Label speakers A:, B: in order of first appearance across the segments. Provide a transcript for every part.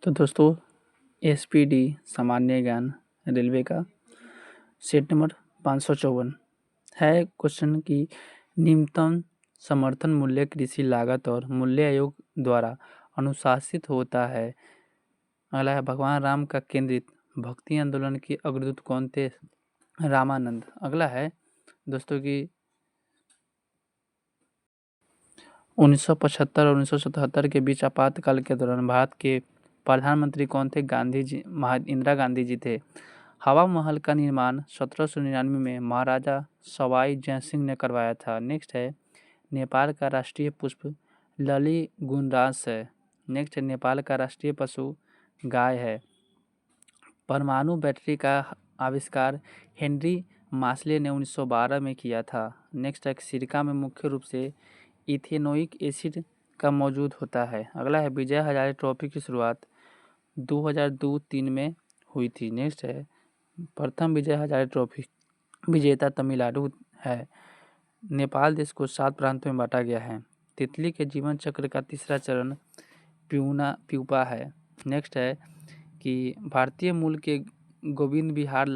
A: तो दोस्तों एसपीडी सामान्य ज्ञान रेलवे का सेट नंबर 554 है क्वेश्चन की न्यूनतम समर्थन मूल्य कृषि लागत और मूल्य आयोग द्वारा अनुशासित होता है। अगला है भगवान राम का केंद्रित भक्ति आंदोलन के अग्रदूत कौन थे? रामानंद। अगला है दोस्तों की 1975 और 1977 के बीच आपातकाल के दौरान भारत के प्रधानमंत्री कौन थे? गांधी जी, इंदिरा गांधी जी थे। हवा महल का निर्माण 1799 में महाराजा सवाई जयसिंह ने करवाया था। नेक्स्ट है नेपाल का राष्ट्रीय पुष्प लली गुणराज है। नेक्स्ट है नेपाल का राष्ट्रीय पशु गाय है। परमाणु बैटरी का आविष्कार हेनरी मास्ले ने 1912 में किया था। नेक्स्ट है सिरका में मुख्य रूप से इथेनोइक एसिड का मौजूद होता है। अगला है विजय हजारे ट्रॉफी की शुरुआत 2002-3 में हुई थी। नेक्स्ट है प्रथम विजय हजारे ट्रॉफी विजेता तमिलनाडु है। नेपाल देश को 7 प्रांतों में बांटा गया है। तितली के जीवन चक्र का तीसरा चरण प्यूपा है। नेक्स्ट है कि भारतीय मूल के गोविंद बिहारी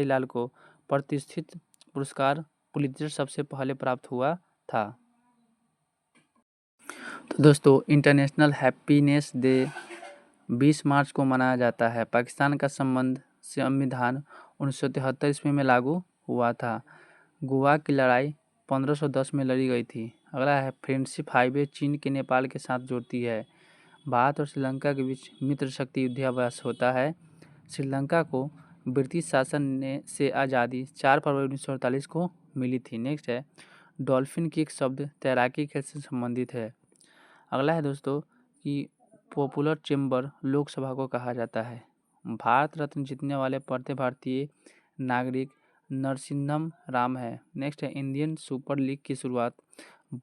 A: लाल को प्रतिष्ठित पुरस्कार पुलित्जर सबसे पहले प्राप्त हुआ था। तो दोस्तों इंटरनेशनल हैप्पीनेस डे 20 मार्च को मनाया जाता है। पाकिस्तान का संविधान 1973 ईस्वी में लागू हुआ था। गोवा की लड़ाई 1510 में लड़ी गई थी। अगला है फ्रेंडशिप हाईवे चीन के नेपाल के साथ जोड़ती है। भारत और श्रीलंका के बीच मित्र शक्ति युद्धाभ्यास होता है। श्रीलंका को ब्रिटिश शासन से आज़ादी 4 फरवरी 1948 को मिली थी। नेक्स्ट है डॉल्फिन की एक शब्द तैराकी खेल से संबंधित है। अगला है दोस्तों कि पॉपुलर चेंबर लोकसभा को कहा जाता है। भारत रत्न जीतने वाले पहले भारतीय नागरिक नरसिम्हम राव है। नेक्स्ट है इंडियन सुपर लीग की शुरुआत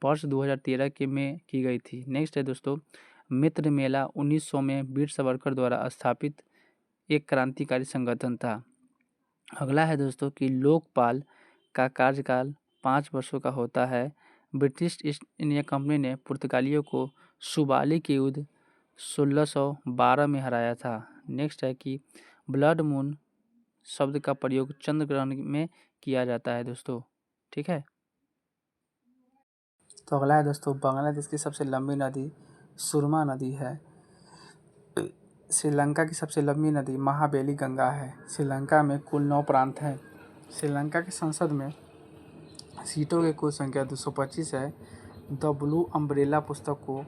A: वर्ष 2013 के में की गई थी। नेक्स्ट है दोस्तों मित्र मेला 1900 में वीर सावरकर द्वारा स्थापित एक क्रांतिकारी संगठन था। अगला है दोस्तों कि लोकपाल का कार्यकाल 5 वर्षों का होता है। ब्रिटिश ईस्ट इंडिया कंपनी ने पुर्तगालियों को सुबाली के युद्ध 1612 में हराया था। नेक्स्ट है कि ब्लड मून शब्द का प्रयोग चंद्र ग्रहण में किया जाता है दोस्तों। ठीक है, तो अगला है दोस्तों बांग्लादेश की सबसे लंबी नदी सुरमा नदी है। श्रीलंका की सबसे लंबी नदी महाबेली गंगा है। श्रीलंका में कुल 9 प्रांत हैं। श्रीलंका की संसद में सीटों की कुल संख्या 225 है। द ब्लू अम्ब्रेला पुस्तक को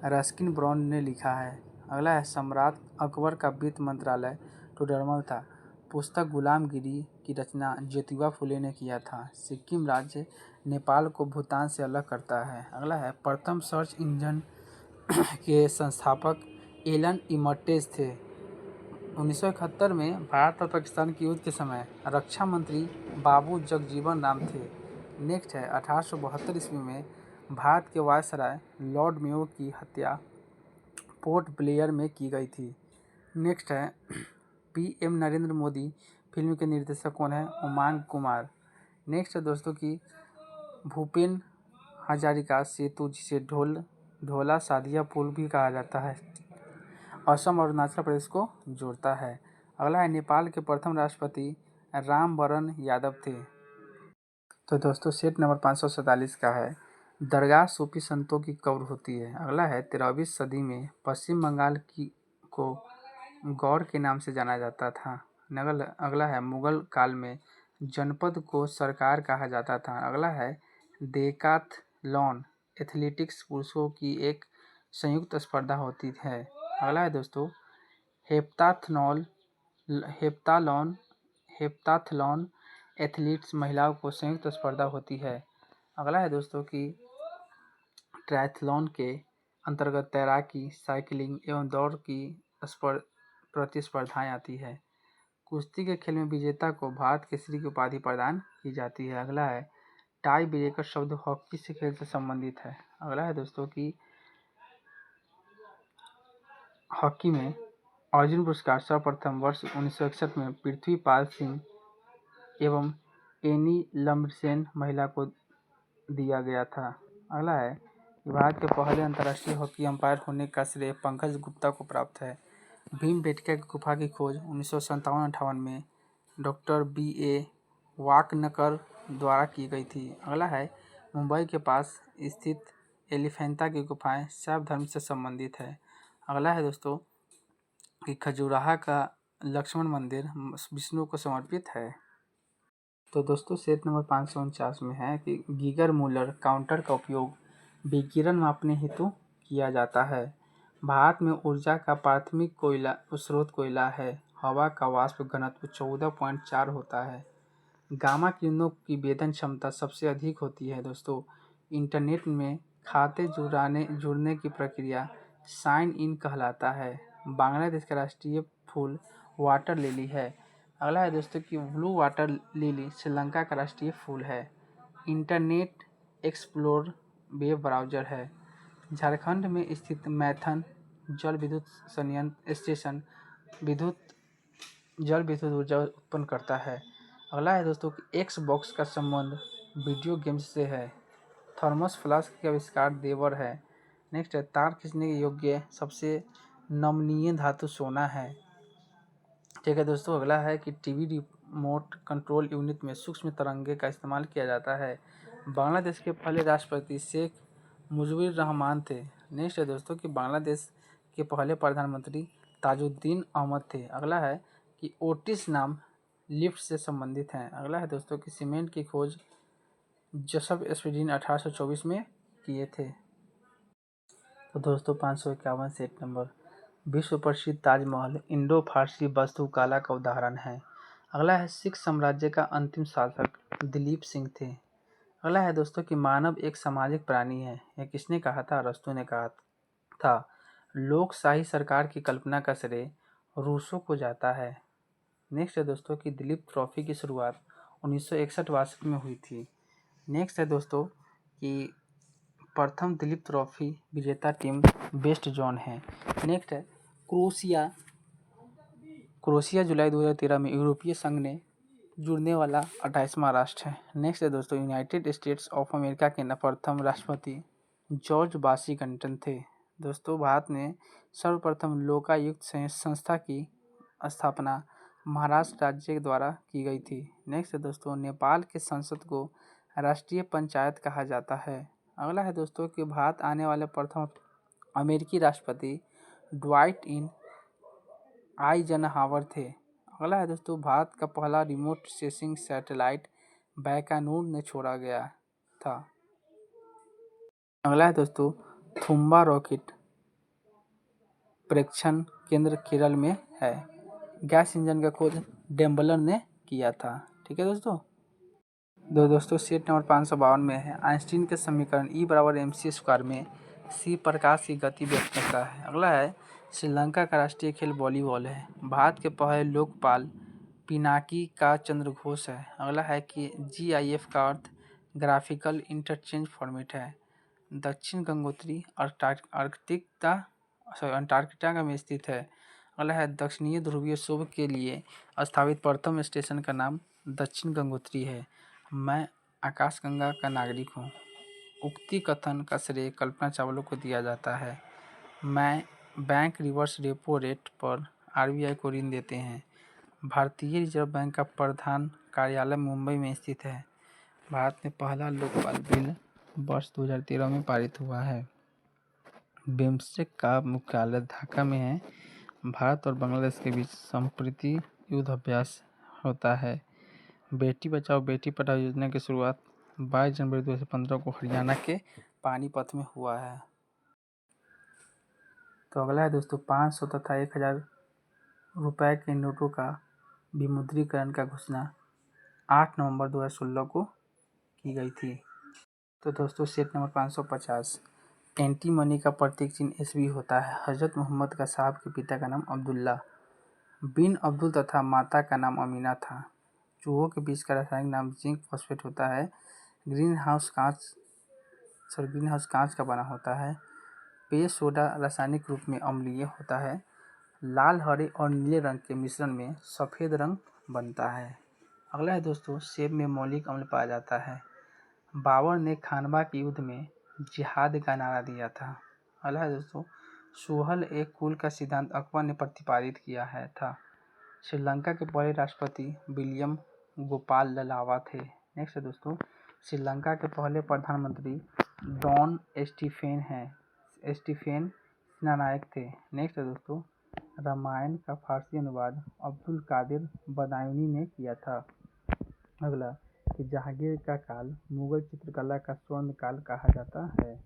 A: रस्किन ब्राउन ने लिखा है। अगला है सम्राट अकबर का वित्त मंत्रालय टोडरमल था। पुस्तक गुलामगिरी की रचना ज्योतिबा फुले ने किया था। सिक्किम राज्य नेपाल को भूटान से अलग करता है। अगला है प्रथम सर्च इंजन के संस्थापक एलन इमर्टेज थे। 1971 में भारत और पाकिस्तान के युद्ध के समय रक्षा मंत्री बाबू जगजीवन राम थे। नेक्स्ट है 1872 ईस्वी में भारत के वायसराय लॉर्ड मेयो की हत्या पोर्ट ब्लेयर में की गई थी। नेक्स्ट है पीएम नरेंद्र मोदी फिल्म के निर्देशक कौन है? उमांग कुमार। नेक्स्ट है दोस्तों की भूपेन हजारिका सेतु जिसे ढोला सादिया पुल भी कहा जाता है असम और अरुणाचल प्रदेश को जोड़ता है। अगला है नेपाल के प्रथम राष्ट्रपति रामवरण यादव थे। तो दोस्तों सेट नंबर 547 का है दरगाह सूफी संतों की कब्र होती है। अगला है 13वीं सदी में पश्चिम बंगाल को गौर के नाम से जाना जाता था। अगला है मुगल काल में जनपद को सरकार कहा जाता था। अगला है डेकाथलॉन एथलेटिक्स पुरुषों की एक संयुक्त स्पर्धा होती है। अगला है दोस्तों हेप्ताथलॉन एथलीट्स महिलाओं को संयुक्त स्पर्धा होती है। अगला है दोस्तों कि ट्रायथलॉन के अंतर्गत तैराकी साइकिलिंग एवं दौड़ की प्रतिस्पर्धाएं आती है। कुश्ती के खेल में विजेता को भारत केसरी की उपाधि प्रदान की जाती है। अगला है टाई ब्रेकर शब्द हॉकी से खेल से संबंधित है। अगला है दोस्तों कि हॉकी में अर्जुन पुरस्कार सर्वप्रथम वर्ष 1961 में पृथ्वीपाल सिंह एवं एनी लम्बसेन महिला को दिया गया था। अगला है भारत के पहले अंतर्राष्ट्रीय हॉकी अंपायर होने का श्रेय पंकज गुप्ता को प्राप्त है। भीमबेटका की गुफा की खोज 1957-58 में डॉक्टर B.A. वाकनकर द्वारा की गई थी। अगला है मुंबई के पास स्थित एलिफेंटा की गुफाएं शैव धर्म से संबंधित है। अगला है दोस्तों कि खजुराहा का लक्ष्मण मंदिर विष्णु को समर्पित है। तो दोस्तों सेट नंबर 549 में है कि गीगर मूलर काउंटर का उपयोग विकिरण मापने हेतु किया जाता है। भारत में ऊर्जा का प्राथमिक स्रोत कोयला है। हवा का वाष्प घनत्व 14.4 होता है। गामा किरणों की वेदन क्षमता सबसे अधिक होती है। दोस्तों इंटरनेट में खाते जुड़ने की प्रक्रिया साइन इन कहलाता है। बांग्लादेश का राष्ट्रीय फूल वाटर लिली है। अगला है दोस्तों कि ब्लू वाटर लिली श्रीलंका का राष्ट्रीय फूल है। इंटरनेट एक्सप्लोर वेब ब्राउज़र है। झारखंड में स्थित मैथन जल विद्युत संयंत्र स्टेशन जल विद्युत ऊर्जा उत्पन्न करता है। अगला है दोस्तों कि एक्सबॉक्स का संबंध वीडियो गेम्स से है। थर्मस फ्लास्क का आविष्कार देवर है। नेक्स्ट है तार खींचने के योग्य सबसे नमनीय धातु सोना है। ठीक है दोस्तों अगला है कि टीवी रिमोट कंट्रोल यूनिट में सूक्ष्म तरंगे का इस्तेमाल किया जाता है। बांग्लादेश के पहले राष्ट्रपति शेख मुजीबुर रहमान थे। नेक्स्ट है दोस्तों कि बांग्लादेश के पहले प्रधानमंत्री ताजुद्दीन अहमद थे। अगला है कि ओटिस नाम लिफ्ट से संबंधित हैं। अगला है दोस्तों कि सीमेंट की खोज जोसेफ स्पीडिन 1824 में किए थे। तो दोस्तों 551 सेट नंबर विश्व प्रसिद्ध ताजमहल इंडो फारसी वास्तुकला का उदाहरण है। अगला है सिख साम्राज्य का अंतिम शासक दिलीप सिंह थे। अगला है दोस्तों कि मानव एक सामाजिक प्राणी है। यह किसने कहा था? अरस्तू ने कहा था। लोकशाही सरकार की कल्पना का श्रेय रूसों को जाता है। नेक्स्ट है दोस्तों कि दिलीप ट्रॉफी की शुरुआत 1961-62 में हुई थी। नेक्स्ट है दोस्तों कि प्रथम दिलीप ट्रॉफी विजेता टीम वेस्ट जोन है। नेक्स्ट है क्रोएशिया जुलाई 2013 में यूरोपीय संघ ने जुड़ने वाला 28वां राष्ट्र है। नेक्स्ट है दोस्तों यूनाइटेड स्टेट्स ऑफ अमेरिका के प्रथम राष्ट्रपति जॉर्ज वाशिंगटन थे। दोस्तों भारत में सर्वप्रथम लोकायुक्त संस्था की स्थापना महाराष्ट्र राज्य द्वारा की गई थी। नेक्स्ट है दोस्तों नेपाल के संसद को राष्ट्रीय पंचायत कहा जाता है। अगला है दोस्तों कि भारत आने वाले प्रथम अमेरिकी राष्ट्रपति ड्वाइट आइजनहावर थे। अगला है दोस्तों भारत का पहला रिमोट सेंसिंग सैटेलाइट बैकानूर ने छोड़ा गया था। अगला है दोस्तों थुम्बा रॉकेट प्रेक्षण केंद्र केरल में है। गैस इंजन का खोज डेम्बलर ने किया था। ठीक है दोस्तों सेट नंबर 552 में है आइंस्टीन के समीकरण E = mc² में c प्रकाश की गति व्यक्त करता है। अगला है श्रीलंका का राष्ट्रीय खेल वॉलीबॉल है। भारत के पहले लोकपाल पिनाकी का चंद्रघोष है। अगला है कि GIF का अर्थ ग्राफिकल इंटरचेंज फॉर्मेट है। दक्षिण गंगोत्री अंटार्कटिका में स्थित है। अगला है दक्षिणीय ध्रुवीय शोभ के लिए स्थापित प्रथम स्टेशन का नाम दक्षिण गंगोत्री है। मैं आकाशगंगा का नागरिक हूँ। उक्ति कथन का श्रेय कल्पना चावला को दिया जाता है। मैं बैंक रिवर्स रेपो रेट पर RBI को ऋण देते हैं। भारतीय रिजर्व बैंक का प्रधान कार्यालय मुंबई में स्थित है। भारत में पहला लोकपाल बिल वर्ष 2013 में पारित हुआ है। बिम्स्टेक का मुख्यालय ढाका में है। भारत और बांग्लादेश के बीच संप्रति युद्ध अभ्यास होता है। बेटी बचाओ बेटी पढ़ाओ योजना की शुरुआत 22 जनवरी 2015 को हरियाणा के पानीपत में हुआ है। तो अगला है दोस्तों 500 तथा 1000 रुपए के नोटों का विमुद्रीकरण का घोषणा 8 नवंबर 2016 को की गई थी। तो दोस्तों सेट नंबर 550 एंटी मनी का प्रतीक चिन्ह SB होता है। हजरत मोहम्मद का साहब के पिता का नाम अब्दुल्ला बिन अब्दुल तथा माता का नाम अमीना था। चूहों के बीज का रासायनिक नाम जिंक फॉस्फेट होता है। ग्रीन हाउस कांच का बना होता है। पेय सोडा रासायनिक रूप में अम्लीय होता है। लाल हरे और नीले रंग के मिश्रण में सफ़ेद रंग बनता है। अगला है दोस्तों सेब में मौलिक अम्ल पाया जाता है। बाबर ने खानवा के युद्ध में जिहाद का नारा दिया था। अगला है दोस्तों, सोहल एक कुल का सिद्धांत अकबर ने प्रतिपादित किया है था। श्रीलंका के पहले राष्ट्रपति विलियम गोपाल ललावा थे। नेक्स्ट है दोस्तों, श्रीलंका के पहले प्रधानमंत्री डॉन स्टीफेन सेनानायक थे। नेक्स्ट है दोस्तों, रामायण का फारसी अनुवाद अब्दुल कादिर बदायूनी ने किया था। अगला कि जहांगीर का काल मुगल चित्रकला का स्वर्ण काल कहा जाता है।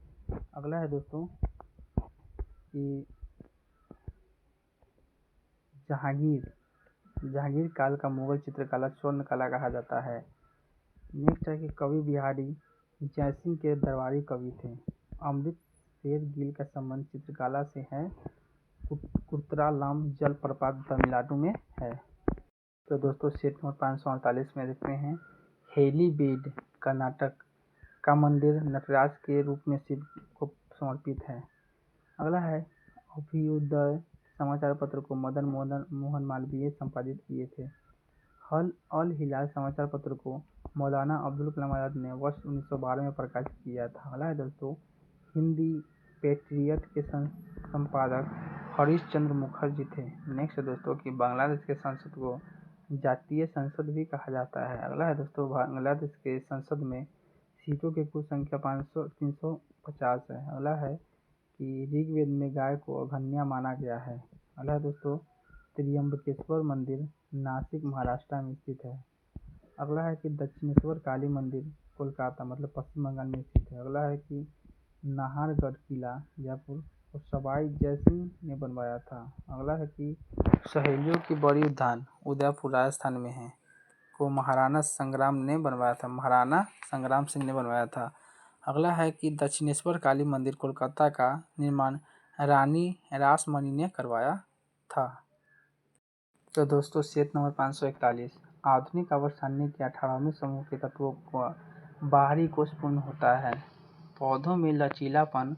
A: अगला है दोस्तों कि जहांगीर काल का मुगल चित्रकला स्वर्ण कला कहा जाता है। नेक्स्ट है कि कवि बिहारी जयसिंह के दरबारी कवि थे। अमृत शेर गिल का संबंध चित्रकला से है। कुर्तरालाम जलप्रपात तमिलनाडु में है। तो दोस्तों सेट नंबर 548 में देखते हैं, हेलीबेड कर्नाटक का मंदिर नटराज के रूप में शिव को समर्पित है। अगला है, अभ्युदय समाचार पत्र को मदन मोहन मालवीय संपादित किए थे। अल हिलाल समाचार पत्र को मौलाना अब्दुल कलाम आजाद ने वर्ष 1912 में प्रकाशित किया था। अगला है दोस्तों, हिंदी पेट्रियट के संपादक हरीश चंद्र मुखर्जी थे। नेक्स्ट है दोस्तों कि बांग्लादेश के संसद को जातीय संसद भी कहा जाता है। अगला है दोस्तों, बांग्लादेश के संसद में सीटों की कुल संख्या 350 है। अगला है कि ऋग्वेद में गाय को अघन्या माना गया है। अगला है दोस्तों, त्र्यंबकेश्वर मंदिर नासिक महाराष्ट्र में स्थित है। अगला है कि दक्षिणेश्वर काली मंदिर कोलकाता मतलब पश्चिम बंगाल में स्थित है। अगला है कि नाहरगढ़ किला जयपुर और सवाई जयसिंह ने बनवाया था। अगला है कि सहेलियों की बड़ी उद्यान उदयपुर राजस्थान में है को महाराणा संग्राम सिंह ने बनवाया था। अगला है कि दक्षिणेश्वर काली मंदिर कोलकाता का निर्माण रानी रासमणी ने करवाया था। तो दोस्तों सेट नंबर 541, आधुनिक आवर्तसारणी के 18वें समूह के तत्वों का बाहरी कोश पूर्ण होता है। पौधों में लचीलापन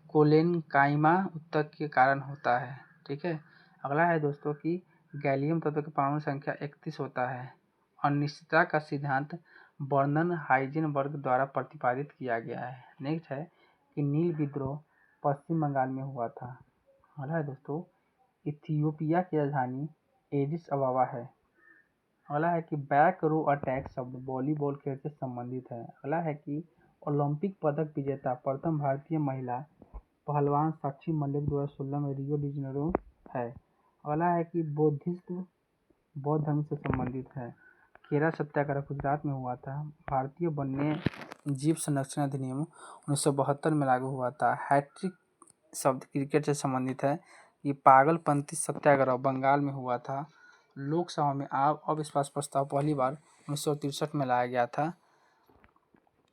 A: कोलेनकाइमा ऊतक के कारण होता है। ठीक है। अगला है दोस्तों कि गैलियम तत्व की परमाणु संख्या 31 होता है। अनिश्चितता का सिद्धांत बर्नन हाइजेनबर्ग द्वारा प्रतिपादित किया गया है। नेक्स्ट है कि नील विद्रोह पश्चिम बंगाल में हुआ था। अगला है दोस्तों, इथियोपिया की राजधानी एडिस अबाबा है। अगला है कि बैक रो अटैक शब्द वॉलीबॉल खेल से संबंधित है। अगला है कि ओलंपिक पदक विजेता प्रथम भारतीय महिला पहलवान साक्षी मलिक 2016 में रियो डी जेनेरो है। अगला है कि बौद्ध धर्म से संबंधित है। खेरा सत्याग्रह गुजरात में हुआ था। भारतीय वन्य जीव संरक्षण अधिनियम 1972 में लागू हुआ था। हैट्रिक शब्द क्रिकेट से संबंधित है। ये पागलपंथी सत्याग्रह बंगाल में हुआ था। लोकसभा में अविश्वास प्रस्ताव पहली बार 1963 में लाया गया था।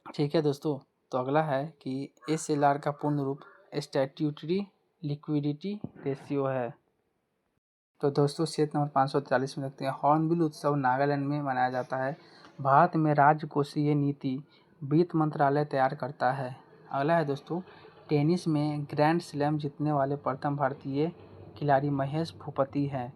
A: ठीक है दोस्तों, तो अगला है कि SLR का पूर्ण रूप स्टैट्यूटरी लिक्विडिटी रेशियो है। तो दोस्तों सेट नंबर 543 में देखते हैं, हॉर्नबिल उत्सव नागालैंड में मनाया जाता है। भारत में राजकोषीय नीति वित्त मंत्रालय तैयार करता है। अगला है दोस्तों, टेनिस में ग्रैंड स्लैम जीतने वाले प्रथम भारतीय खिलाड़ी महेश भूपति हैं।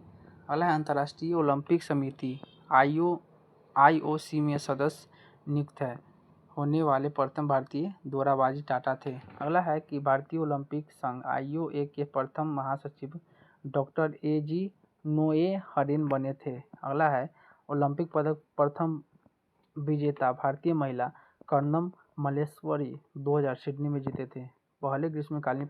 A: अगला है, अंतर्राष्ट्रीय ओलंपिक समिति IOC में सदस्य नियुक्त है होने वाले प्रथम भारतीय दोराबाजी टाटा थे। अगला है कि भारतीय ओलंपिक संघ IOA के प्रथम महासचिव डॉक्टर AG नोए हरेन बने थे। अगला है, ओलंपिक पदक प्रथम विजेता भारतीय महिला कर्णम मल्लेश्वरी 2000 सिडनी में जीते थे। पहले ग्रीष्मकालीन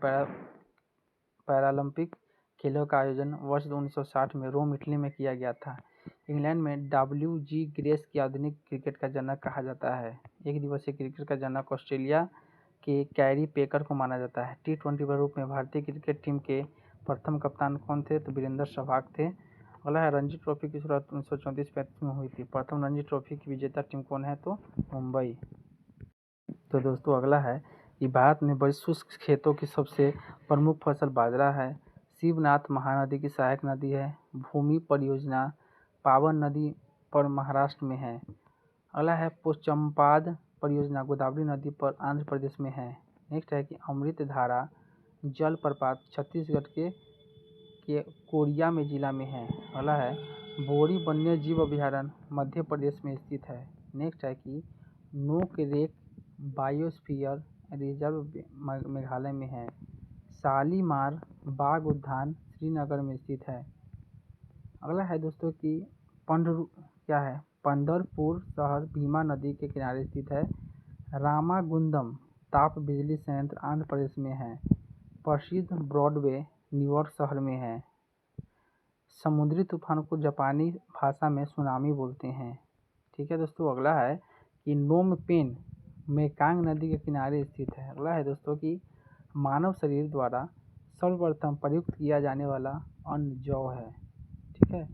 A: पैरालंपिक खेलों का आयोजन वर्ष 1960 में रोम इटली में किया गया था। इंग्लैंड में WG ग्रेस की आधुनिक क्रिकेट का जनक कहा जाता है। एक दिवसीय क्रिकेट का जनक ऑस्ट्रेलिया के कैरी पेकर को माना जाता है। T20 रूप में भारतीय क्रिकेट टीम के प्रथम कप्तान कौन थे? तो वीरेंद्र सहवाग थे। अगला है, रणजी ट्रॉफी की शुरुआत 1934-35 में हुई थी। प्रथम रणजी ट्रॉफी की विजेता टीम कौन है? तो मुंबई। तो दोस्तों अगला है कि भारत में बड़ी शुष्क खेतों की सबसे प्रमुख फसल बाजरा है। शिवनाथ महानदी की सहायक नदी है। भूमि परियोजना पावन नदी पर महाराष्ट्र में है। अगला है, पोचम्पाद परियोजना गोदावरी नदी पर आंध्र प्रदेश में है। नेक्स्ट है कि अमृत धारा जलप्रपात छत्तीसगढ़ के कोरिया में जिला में है। अगला है, बोरी वन्य जीव अभयारण्य मध्य प्रदेश में स्थित है। नेक्स्ट है कि नोक रेक बायोस्फीयर रिजर्व मेघालय में है। शालीमार बाग उद्यान श्रीनगर में स्थित है। अगला है दोस्तों कि पंढरपुर शहर भीमा नदी के किनारे स्थित है। रामागुंडम ताप बिजली संयंत्र आंध्र प्रदेश में है। प्रसिद्ध ब्रॉडवे न्यूयॉर्क शहर में है। समुद्री तूफान को जापानी भाषा में सुनामी बोलते हैं। ठीक है दोस्तों, अगला है कि नोम पेन मेकांग नदी के किनारे स्थित है। अगला है दोस्तों कि मानव शरीर द्वारा सर्वप्रथम प्रयुक्त किया जाने वाला अन्न जौ है। ठीक है,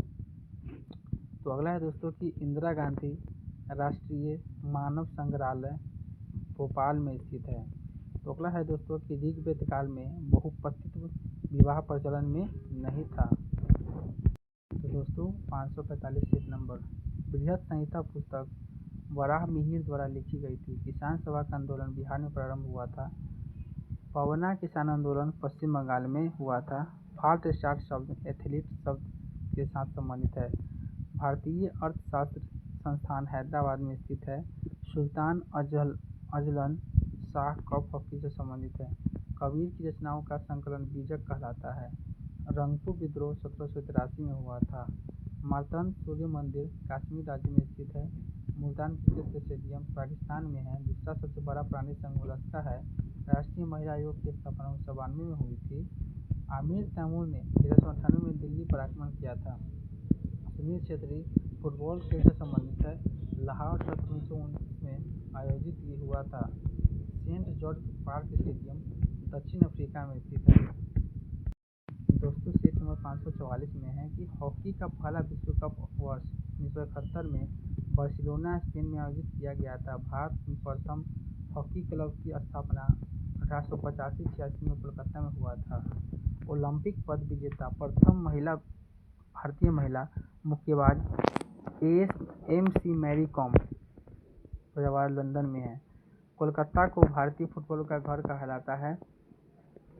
A: तो अगला है दोस्तों कि इंदिरा गांधी राष्ट्रीय मानव संग्रहालय भोपाल में स्थित है। तो अगला है दोस्तों कि ऋग्वेद काल में बहुपतित्व विवाह प्रचलन में नहीं था। तो दोस्तों 545 सेट नंबर, बृहत संहिता पुस्तक वराह मिहिर द्वारा लिखी गई थी। किसान सभा का आंदोलन बिहार में प्रारंभ हुआ था। पवना किसान आंदोलन पश्चिम बंगाल में हुआ था। फाल्ट स्टार्ट शब्द एथलीट शब्द के साथ संबंधित है। भारतीय अर्थशास्त्र संस्थान हैदराबाद में स्थित है। Sultan Azlan Shah cup hockey से संबंधित है। कबीर की रचनाओं का संकलन बीजक कहलाता है। रंगपुर विद्रोह 1783 में हुआ था। मार्तंड सूर्य मंदिर कश्मीर राज्य में स्थित है। मुल्तान क्रिकेट स्टेडियम पाकिस्तान में है। दूसरा सबसे बड़ा प्राणी संघ मोलस्का है। राष्ट्रीय महिला आयोग की स्थापना 1992 में हुई थी। आमिर तैमूर ने 1398 में दिल्ली पर आक्रमण किया था। सुनील छेत्री फुटबॉल खेल से संबंधित है। लाहौर टेस्ट 1919 में आयोजित हुआ था। सेंट जॉर्ज पार्क स्टेडियम दक्षिण अफ्रीका में स्थित है। दोस्तों सेट नंबर 544 में है कि हॉकी का पहला विश्व कप वर्ष 1971 में बार्सिलोना स्पेन में आयोजित किया गया था। भारत में प्रथम हॉकी क्लब की स्थापना 1885-86 में कोलकाता में हुआ था। ओलंपिक पद विजेता प्रथम भारतीय महिला मुक्केबाज एम.सी. मैरी कॉम पैदावार लंदन में है। कोलकाता को भारतीय फुटबॉल का घर कहलाता है।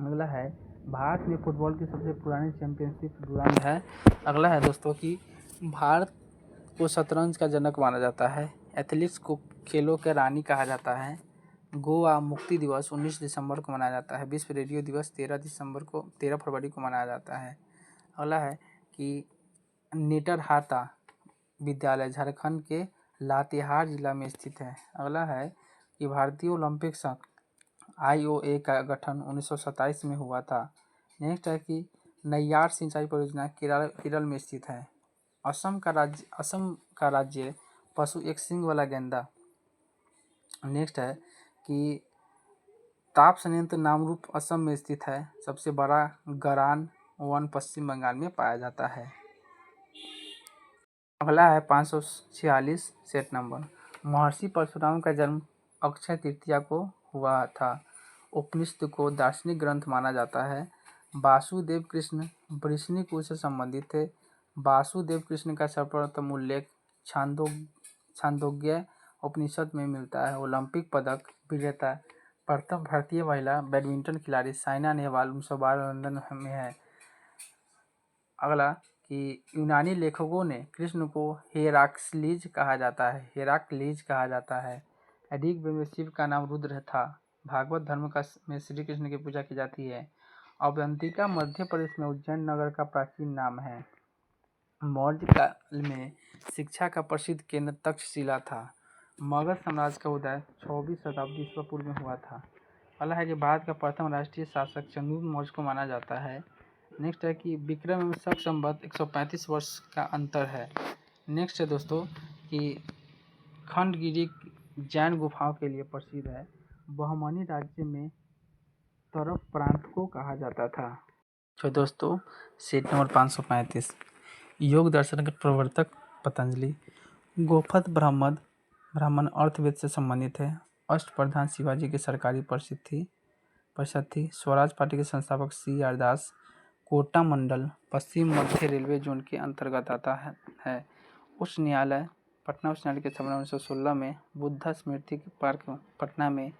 A: अगला है भारत में फुटबॉल की सबसे पुरानी चैंपियनशिप डुरांड है। अगला है दोस्तों कि भारत को शतरंज का जनक माना जाता है। एथलीट्स को खेलों के रानी कहा जाता है। गोवा मुक्ति दिवस 19 दिसंबर को मनाया जाता है। विश्व रेडियो दिवस 13 फरवरी को मनाया जाता है। अगला है कि नेटरहाता विद्यालय झारखंड के लातेहार जिला में स्थित है। अगला है कि भारतीय ओलंपिक संघ IOA का गठन 1927 में हुआ था। नेक्स्ट है कि नैयार सिंचाई परियोजना केरल में स्थित है। असम का राज्य पशु एक सींग वाला गेंडा। नेक्स्ट है कि ताप संयंत्र नामरूप असम में स्थित है। सबसे बड़ा गरान वन पश्चिम बंगाल में पाया जाता है। अगला है 546 सेट नंबर, महर्षि परशुराम का जन्म अक्षय तृतीया को हुआ था। उपनिषद को दार्शनिक ग्रंथ माना जाता है। वासुदेव कृष्ण वृष्णि कुल से संबंधित थे। वासुदेव कृष्ण का सर्वप्रथम उल्लेख छांदोग्य उपनिषद में मिलता है। ओलंपिक पदक विजेता प्रथम भारतीय महिला बैडमिंटन खिलाड़ी साइना नेहवाल 1912 लंदन में है। अगला कि यूनानी लेखकों ने कृष्ण को हेराक्लीज कहा जाता है। ऋग्वेद में शिव का नाम रुद्र था। भागवत धर्म में श्री कृष्ण की पूजा की जाती है। अवंतिका मध्य प्रदेश में उज्जैन नगर का प्राचीन नाम है। मौर्य काल में शिक्षा का प्रसिद्ध केंद्र तक्षशिला था। मगध साम्राज्य का उदय 24वीं शताब्दी ईसा पूर्व में हुआ था। अगला है कि भारत का प्रथम राष्ट्रीय शासक चंद्रगुप्त मौर्य को माना जाता है। नेक्स्ट है कि विक्रम एवं शक संवत 135 वर्ष का अंतर है। नेक्स्ट है दोस्तों कि खंडगिरी जैन गुफाओं के लिए प्रसिद्ध है। बहमनी राज्य में तरफ प्रांत को कहा जाता था। तो दोस्तों सेट नंबर 535, योग दर्शन के प्रवर्तक पतंजलि। गोपथ ब्राह्मण अर्थवेद से संबंधित है। अष्टप्रधान शिवाजी की सरकारी परिषद थी। स्वराज पार्टी के संस्थापक C.R. दास। कोटा मंडल पश्चिम मध्य रेलवे जोन के अंतर्गत आता है। उच्च न्यायालय पटना उच्च न्यायालय की स्थापना 1916 में। बुद्धा स्मृति पार्क पटना में।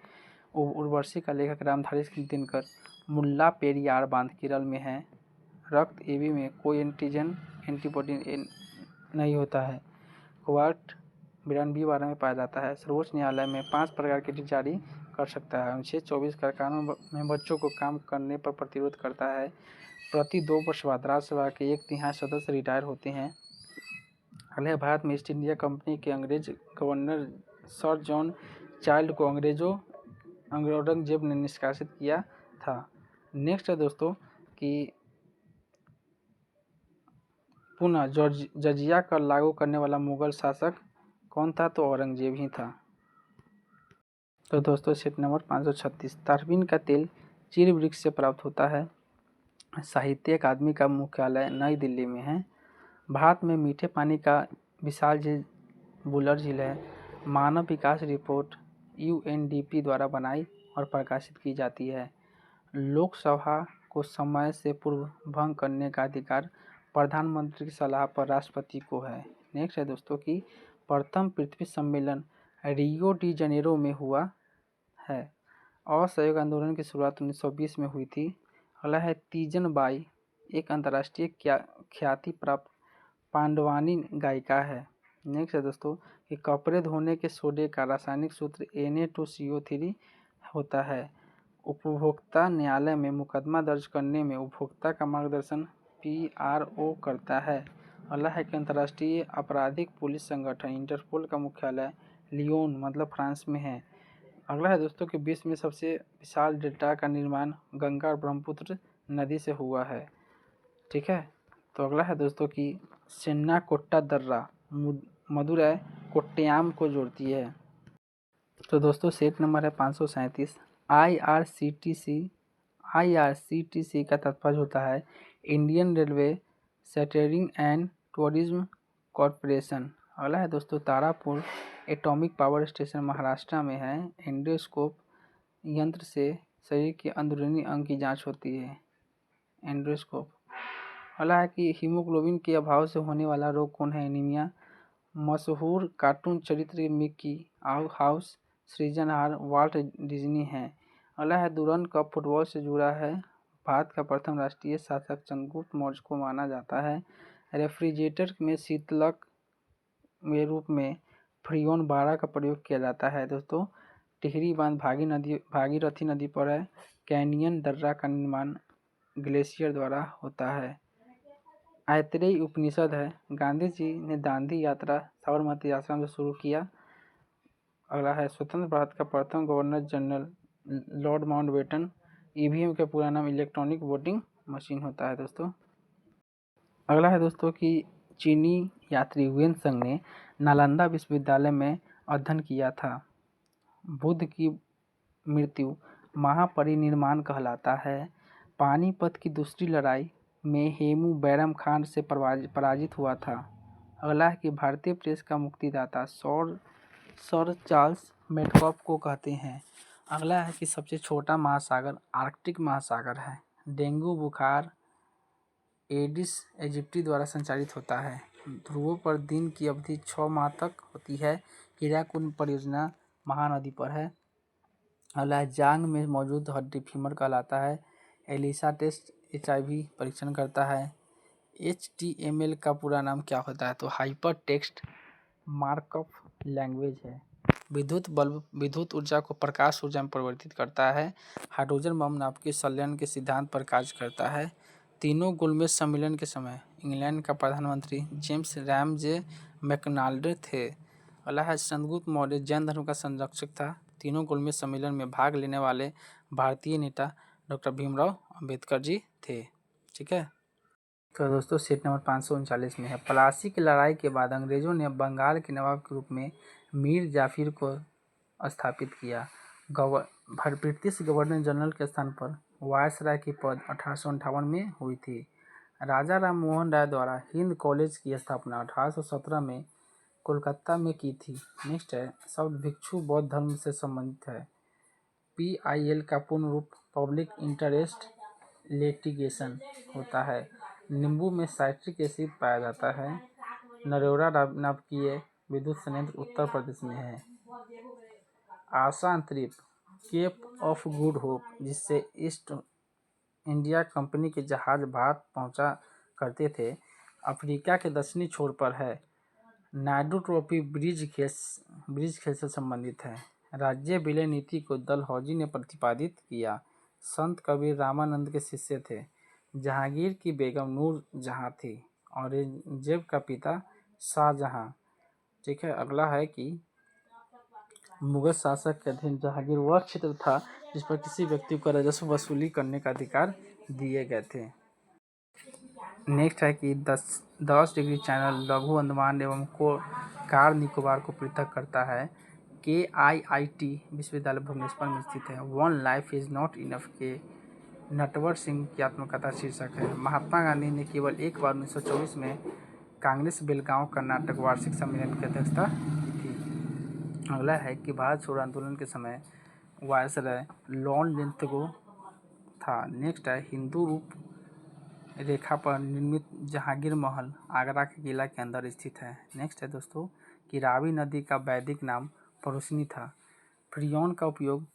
A: उर्वशी का लेखक रामधारी सिंह दिनकर। मुल्ला पेरियार बांध केरल में है। रक्त AB में कोई एंटीबॉडी नहीं होता है। क्वार्ट 92 में पाया जाता है। सर्वोच्च न्यायालय में 5 प्रकार के रिट जारी कर सकता है। अनुच्छेद 24 कारखानों में बच्चों को काम करने पर प्रतिरोध करता है। प्रति 2 वर्ष बाद राज्यसभा के 1/3 सदस्य रिटायर होते हैं। अगले भारत में ईस्ट इंडिया कंपनी के अंग्रेज गवर्नर सर जॉन चाइल्ड को औरंगजेब ने निष्कासित किया था। नेक्स्ट है दोस्तों कि पुनः जजिया कर लागू करने वाला मुगल शासक कौन था? तो औरंगजेब ही था। तो दोस्तों सेट नंबर 536, तारबीन का तेल चीड़ वृक्ष से प्राप्त होता है। साहित्य अकादमी का मुख्यालय नई दिल्ली में है। भारत में मीठे पानी का विशाल झील बुलर झील है। मानव विकास रिपोर्ट UNDP द्वारा बनाई और प्रकाशित की जाती है। लोकसभा को समय से पूर्व भंग करने का अधिकार प्रधानमंत्री की सलाह पर राष्ट्रपति को है। नेक्स्ट है दोस्तों कि प्रथम पृथ्वी सम्मेलन रियो डी जनेरो में हुआ है। असहयोग आंदोलन की शुरुआत 1920 में हुई थी। अगला है तीजन बाई एक अंतर्राष्ट्रीय ख्याति प्राप्त पांडवानी गायिका है। नेक्स्ट है दोस्तों कि कपड़े धोने के सोडे का रासायनिक सूत्र Na2CO3 होता है। उपभोक्ता न्यायालय में मुकदमा दर्ज करने में उपभोक्ता का मार्गदर्शन PRO करता है। अगला है कि अंतर्राष्ट्रीय आपराधिक पुलिस संगठन इंटरपोल का मुख्यालय लियोन मतलब फ्रांस में है। अगला है दोस्तों कि विश्व में सबसे विशाल डेल्टा का निर्माण गंगा और ब्रह्मपुत्र नदी से हुआ है। ठीक है, तो अगला है दोस्तों कि सेन्नाकोट्टा दर्रा मदुरै कोट्टयम को जोड़ती है। तो दोस्तों सेट नंबर है 537, IRCTC का तात्पर्य होता है Indian railway catering and tourism corporation. अगला है दोस्तों Tarapur atomic power station Maharashtra में है। एंडोस्कोप यंत्र से शरीर के अंदरूनी अंग की जांच होती है। एंडोस्कोप। अगला है कि हीमोग्लोबिन के अभाव से होने वाला रोग कौन है? एनीमिया। मशहूर कार्टून चरित्र मिकी हाउस सृजनहार वाल्ट डिज्नी है। अगला है दुरंत कप फुटबॉल से जुड़ा है। भारत का प्रथम राष्ट्रीय शासक चंद्रगुप्त मौर्य को माना जाता है। रेफ्रिजरेटर में शीतलक के रूप में फ्रीऑन 12 का प्रयोग किया जाता है। दोस्तों टिहरी बांध भागीरथी नदी पर है। कैनियन दर्रा का निर्माण ग्लेशियर द्वारा होता है। ऐतरेय उपनिषद है। गांधी जी ने दांडी यात्रा साबरमती आश्रम से शुरू किया। अगला है स्वतंत्र भारत का प्रथम governor general Lord Mountbatten. EVM का पूरा नाम इलेक्ट्रॉनिक वोटिंग मशीन होता है। दोस्तों अगला है दोस्तों कि चीनी यात्री हुएन संग ने नालंदा विश्वविद्यालय में अध्ययन किया था। बुद्ध की मृत्यु महापरिनिर्वाण कहलाता है। पानीपत की दूसरी लड़ाई में हेमू बैरम खान से पराजित हुआ था। अगला है कि भारतीय प्रेस का मुक्तिदाता सर चार्ल्स मेडकॉफ को कहते हैं। अगला है कि सबसे छोटा महासागर आर्कटिक महासागर है। डेंगू बुखार एडिस इजिप्टी द्वारा संचालित होता है। ध्रुवों पर दिन की अवधि 6 माह तक होती है। कीड़ाकुंड परियोजना महानदी पर है। अगला जांग में मौजूद हड्डी फीमर कहलाता है। एलिसा टेस्ट HIV परीक्षण करता है। HTML का पूरा नाम क्या होता है? तो हाइपर टेक्स्ट मार्कअप लैंग्वेज है। विद्युत बल्ब विद्युत ऊर्जा को प्रकाश ऊर्जा में परिवर्तित करता है। हाइड्रोजन बम नाभिकीय संलयन के सिद्धांत पर कार्य करता है। तीनों गोलमेज सम्मेलन के समय इंग्लैंड का प्रधानमंत्री जेम्स रैमजे मैकडॉनल्ड थे। अगला है चंद्रगुप्त मौर्य जैन धर्म का संरक्षक था। तीनों गोलमेज सम्मेलन में भाग लेने वाले भारतीय नेता डॉक्टर भीमराव अंबेडकर जी थे। ठीक है, तो दोस्तों सेट नंबर 539 में है प्लासी की लड़ाई के बाद अंग्रेजों ने बंगाल के नवाब के रूप में मीर जाफिर को स्थापित किया। ब्रिटिश गवर्नर जनरल के स्थान पर वायसराय की पद 1858 में हुई थी। राजा राम मोहन राय द्वारा हिंद कॉलेज की स्थापना 1817 में कोलकाता में की थी। नेक्स्ट है शब्द भिक्षु बौद्ध धर्म से संबंधित है। PIL का पूर्ण रूप पब्लिक इंटरेस्ट लिटिगेशन होता है। नींबू में साइट्रिक एसिड पाया जाता है। नरोरा नाभिकीय विद्युत संयंत्र उत्तर प्रदेश में है। आशा अंतरिक्ष केप ऑफ गुड होप जिससे ईस्ट इंडिया कंपनी के जहाज भारत पहुंचा करते थे, अफ्रीका के दक्षिणी छोर पर है। नायडू ट्रॉफी ब्रिज खेल से संबंधित है। राज्य विलय नीति को डलहौजी ने प्रतिपादित किया। संत कबीर रामानंद के शिष्य थे। जहांगीर की बेगम नूर जहां थी। औरंगजेब का पिता शाहजहां। ठीक है, अगला है कि मुगल शासक के अधीन जहांगीर वह क्षेत्र था जिस पर किसी व्यक्ति को राजस्व वसूली करने का अधिकार दिए गए थे। नेक्स्ट है कि 10 डिग्री चैनल लघु अंडमान एवं कार निकोबार को पृथक करता है। KIIT विश्वविद्यालय भुवनेश्वर में स्थित है। One life is not enough के नटवर सिंह की आत्मकथा शीर्षक है। महात्मा गांधी ने केवल एक बार 1924 में कांग्रेस बेलगांव कर्नाटक वार्षिक सम्मेलन की अध्यक्षता की थी। अगला है कि भारत छोड़ो आंदोलन के समय वायसराय लॉर्ड लिंथगो था। नेक्स्ट है हिंदू रूप रेखा पर निर्मित जहांगीर महल आगरा के किला के अंदर स्थित है। नेक्स्ट है दोस्तों कि रावी नदी का वैदिक नाम परुष्णी था। फ्रियोन का उपयोग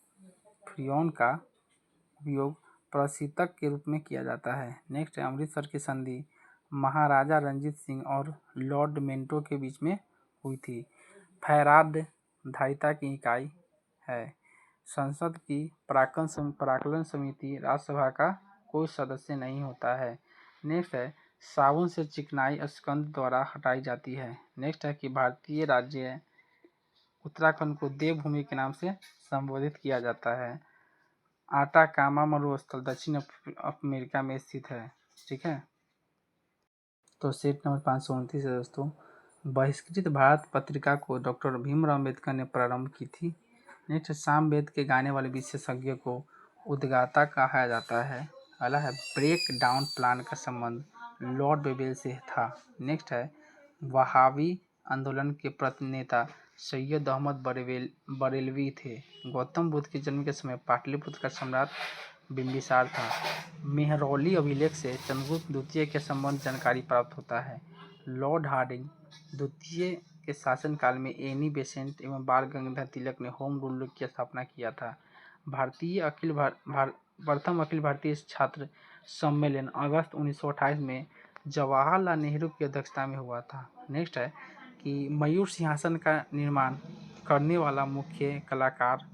A: प्रशीतक के रूप में किया जाता है। नेक्स्ट है अमृतसर की संधि महाराजा रंजीत सिंह और लॉर्ड मिंटो के बीच में हुई थी। फैराड धारिता की इकाई है। संसद की प्राक्कलन समिति राज्यसभा का कोई सदस्य नहीं होता है। नेक्स्ट है साबुन से चिकनाई स्कंद द्वारा हटाई जाती है। नेक्स्ट है कि भारतीय राज्य उत्तराखंड को देवभूमि के नाम से संबोधित किया जाता है। आटाकामा मरुस्थल दक्षिण अमेरिका में स्थित है। ठीक है, तो सेट नंबर 529 है दोस्तों। बहिष्कृत भारत पत्रिका को डॉक्टर भीमराव अम्बेडकर ने प्रारंभ की थी। नेक्स्ट सामवेद के गाने वाले विशेषज्ञ को उद्गाता कहा जाता है। अगला है ब्रेक डाउन प्लान का संबंध लॉर्ड बेबेल से था। नेक्स्ट है वहाबी आंदोलन के प्रतिनेता सैयद अहमद बरेलवी थे। गौतम बुद्ध के जन्म के समय पाटलिपुत्र का सम्राट बिंबिसार था। मेहरौली अभिलेख से चंद्रगुप्त द्वितीय के संबंध जानकारी प्राप्त होता है। लॉर्ड हार्डिंग द्वितीय के शासनकाल में एनी बेसेंट एवं बाल गंगाधर तिलक ने होम रूल की स्थापना किया था। प्रथम अखिल भारतीय छात्र सम्मेलन अगस्त 1928 में जवाहरलाल नेहरू की अध्यक्षता में हुआ था। नेक्स्ट है कि मयूर सिंहासन का निर्माण करने वाला मुख्य कलाकार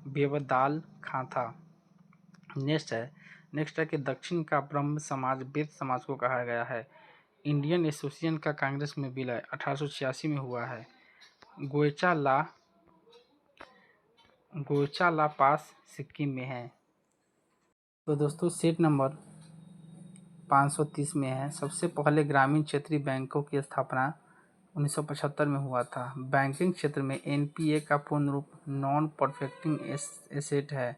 A: बेबदाल खां था। नेक्स्ट है कि दक्षिण का ब्रह्म समाज वेद समाज को कहा गया है। इंडियन एसोसिएशन का कांग्रेस में विलय 1886 में हुआ है। गोयचा ला पास सिक्किम में है। तो दोस्तों सेट नंबर 530 में है। सबसे पहले ग्रामीण क्षेत्रीय बैंकों की स्थापना 1975 में हुआ था। बैंकिंग क्षेत्र में NPA का पूर्ण रूप नॉन परफॉर्मिंग एसेट है।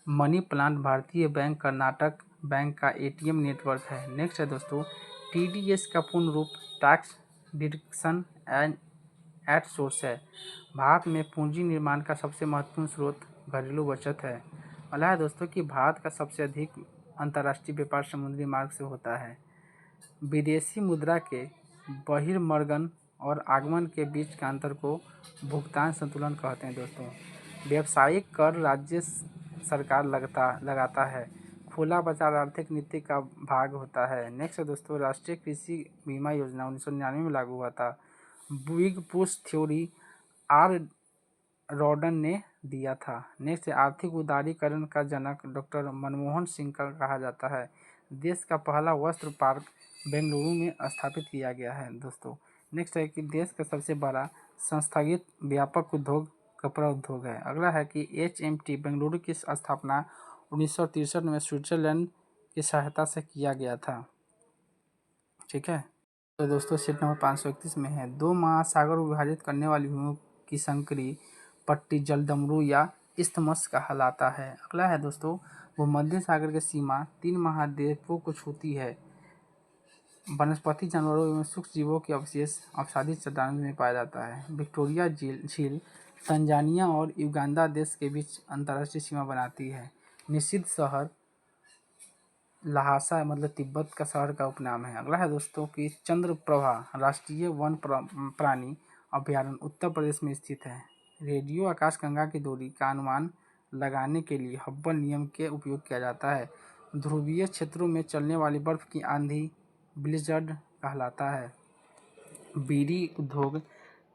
A: मनी प्लांट भारतीय बैंक कर्नाटक बैंक का ATM नेटवर्क है। नेक्स्ट है दोस्तों TDS का पूर्ण रूप tax deduction and at source है। भारत में पूंजी निर्माण का सबसे महत्वपूर्ण स्रोत घरेलू बचत है। अगला है दोस्तों कि भारत का सबसे अधिक अंतर्राष्ट्रीय व्यापार समुद्री मार्ग से होता है। विदेशी मुद्रा के बहिर्गमन और आगमन के बीच के अंतर को भुगतान संतुलन कहते हैं दोस्तों। व्यावसायिक कर राज्य सरकार लगाता है। खुला बाजार आर्थिक नीति का भाग होता है। नेक्स्ट है दोस्तों राष्ट्रीय कृषि बीमा योजना 1999 में लागू हुआ था। Big push theory R Rodan ने दिया था। नेक्स्ट आर्थिक उदारीकरण का जनक डॉक्टर मनमोहन सिंह का कहा जाता है। देश का पहला वस्त्र पार्क बेंगलुरु में स्थापित किया गया है दोस्तों। नेक्स्ट है कि देश का सबसे बड़ा संस्थागत व्यापक उद्योग कपड़ा उद्योग है। अगला है कि HMT बेंगलुरु की स्थापना 1963 में स्विट्जरलैंड की सहायता से किया गया था। ठीक है, तो दोस्तों सेट नंबर 531 में है। दो महासागर को विभाजित करने वाली भूमि की संकरी पट्टी जलडमरू या इस्थमस कहलाता है। अगला है दोस्तों भूमध्य सागर की सीमा 3 महाद्वीपों को छूती है। वनस्पति जानवरों एवं सूक्ष्म जीवों के अवशेष आच्छादित चट्टानों में पाया जाता है। विक्टोरिया झील तंजानिया और युगांडा देश के बीच अंतर्राष्ट्रीय सीमा बनाती है। निषिद्ध शहर लहासा मतलब तिब्बत का शहर का उपनाम है। अगला है दोस्तों कि चंद्रप्रभा राष्ट्रीय वन प्राणी अभ्यारण्य उत्तर प्रदेश में स्थित है। रेडियो आकाशगंगा की दूरी का अनुमान लगाने के लिए हब्बल नियम के उपयोग किया जाता है। ध्रुवीय क्षेत्रों में चलने वाली बर्फ की आंधी ब्लिज़र्ड कहलाता है। बीड़ी उद्योग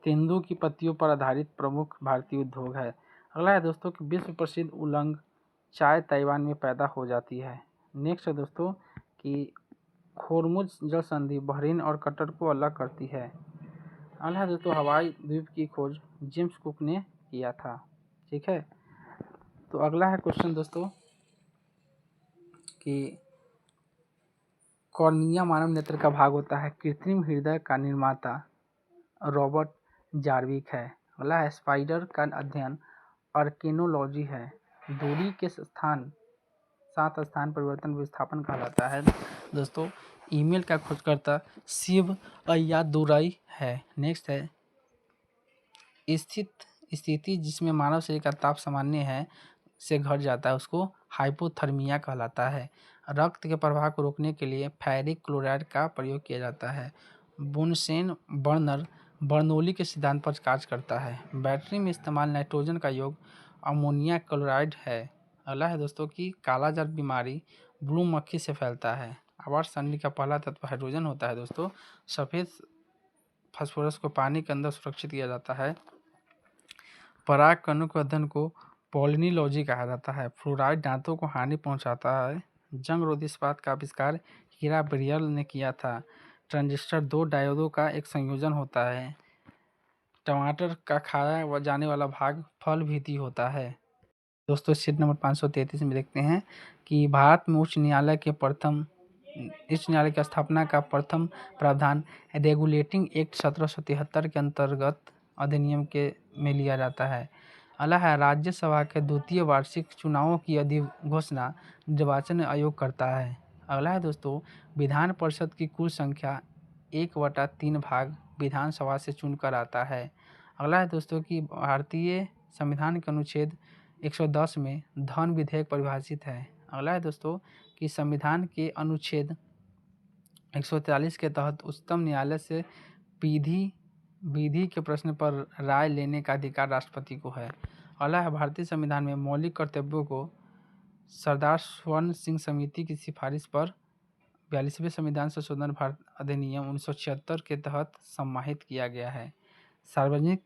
A: तेंदू की पत्तियों पर आधारित प्रमुख भारतीय उद्योग है। अगला है दोस्तों कि विश्व प्रसिद्ध उलंग चाय ताइवान में पैदा हो जाती है। नेक्स्ट है दोस्तों कि होर्मुज जल संधि बहरीन और कतर को अलग करती है। अगला है दोस्तों हवाई द्वीप की खोज जेम्स कुक ने किया था। ठीक है, तो अगला है क्वेश्चन दोस्तों कि कॉर्निया मानव नेत्र का भाग होता है। कृत्रिम हृदय का निर्माता रॉबर्ट जार्विक है। अगला है स्पाइडर का अध्ययन आर्केनोलॉजी है। दूरी के साथ स्थान परिवर्तन विस्थापन कहलाता है। दोस्तों ईमेल का खोजकर्ता शिव अय्यादुरई है। नेक्स्ट है स्थिति जिसमें मानव शरीर का ताप सामान्य है से घट जाता है उसको हाइपोथर्मिया कहलाता है। रक्त के प्रवाह को रोकने के लिए फेरिक क्लोराइड का प्रयोग किया जाता है। बुनसेन बर्नर बर्नौली के सिद्धांत पर कार्य करता है। बैटरी में इस्तेमाल नाइट्रोजन का योग अमोनिया क्लोराइड है। अगला है दोस्तों कि कालाजार बीमारी ब्लू मक्खी से फैलता है। आवास सरणी का पहला तत्व हाइड्रोजन होता है। दोस्तों सफ़ेद फास्फोरस को पानी के अंदर सुरक्षित किया जाता है। पराग कणों के अध्ययन को पॉलिनोलॉजी कहा जाता है। फ्लोराइड दांतों को हानि पहुंचाता है। जंग रोधी इस्पात का आविष्कार हीरा ब्रियल ने किया था। ट्रांजिस्टर दो डायोडों का एक संयोजन होता है। टमाटर का खाया जाने वाला भाग फल भीति होता है। दोस्तों शीट नंबर 533 में देखते हैं कि भारत में उच्च न्यायालय की स्थापना का प्रथम प्रावधान रेगुलेटिंग एक्ट 1773 के अंतर्गत अधिनियम के में लिया जाता है। अगला है राज्यसभा के द्वितीय वार्षिक चुनावों की अधिघोषणा निर्वाचन आयोग करता है। अगला है दोस्तों विधान परिषद की कुल संख्या 1/3 भाग विधानसभा से चुनकर आता है। अगला है दोस्तों कि भारतीय संविधान के अनुच्छेद 110 में धन विधेयक परिभाषित है। अगला है दोस्तों कि संविधान के अनुच्छेद 143 के तहत उच्चतम न्यायालय से विधि के प्रश्न पर राय लेने का अधिकार राष्ट्रपति को है। अगला है भारतीय संविधान में मौलिक कर्तव्यों को सरदार स्वर्ण सिंह समिति की सिफारिश पर 42वें संविधान संशोधन भारत अधिनियम 1976 के तहत सम्मानित किया गया है। सार्वजनिक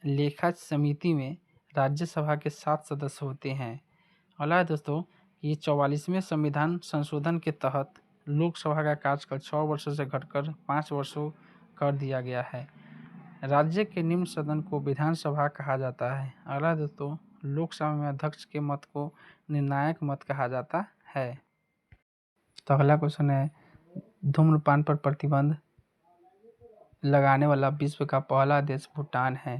A: लेखा समिति में राज्यसभा के 7 सदस्य होते हैं। अगला है दोस्तों ये 44वें संविधान संशोधन के तहत लोकसभा का कार्यकाल 6 वर्षों से घटकर 5 वर्षों कर दिया गया है। राज्य के निम्न सदन को विधानसभा कहा जाता है। अगला दोस्तों लोकसभा में अध्यक्ष के मत को निर्णायक मत कहा जाता है। तो अगला क्वेश्चन है धूम्रपान पर प्रतिबंध लगाने वाला विश्व का पहला देश भूटान है।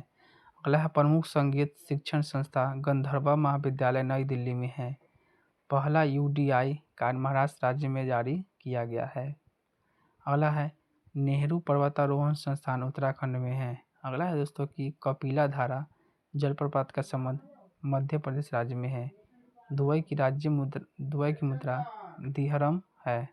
A: अगला है प्रमुख संगीत शिक्षण संस्था गंधर्व महाविद्यालय नई दिल्ली में है। पहला UDI कार्ड महाराष्ट्र राज्य में जारी किया गया है। अगला है नेहरू पर्वतारोहण संस्थान उत्तराखंड में है। अगला है दोस्तों कि कपिला धारा जलप्रपात का संबंध मध्य प्रदेश राज्य में है। दुबई की मुद्रा दिहरम है।